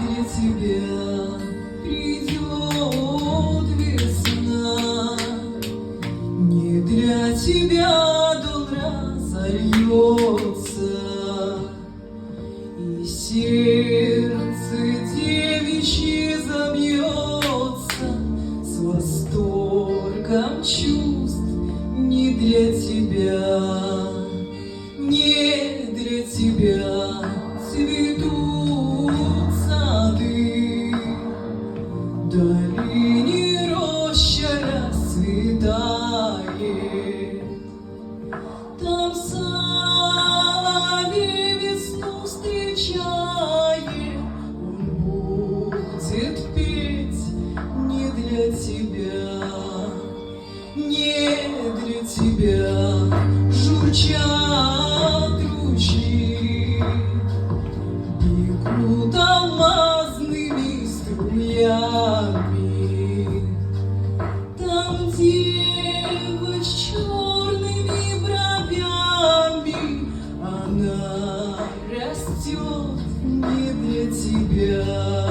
для тебя придет весна, не для тебя дон разольется, и сердце девичье забьется с восторгом чувств. Не для тебя, не для тебя цветут сады, в долине роща расцветает. Там соловей весну встречает, он будет петь не для тебя, не для тебя. Журчат ручьи, бегут алмазными струями. Там дева с черными бровями, она растет не для тебя.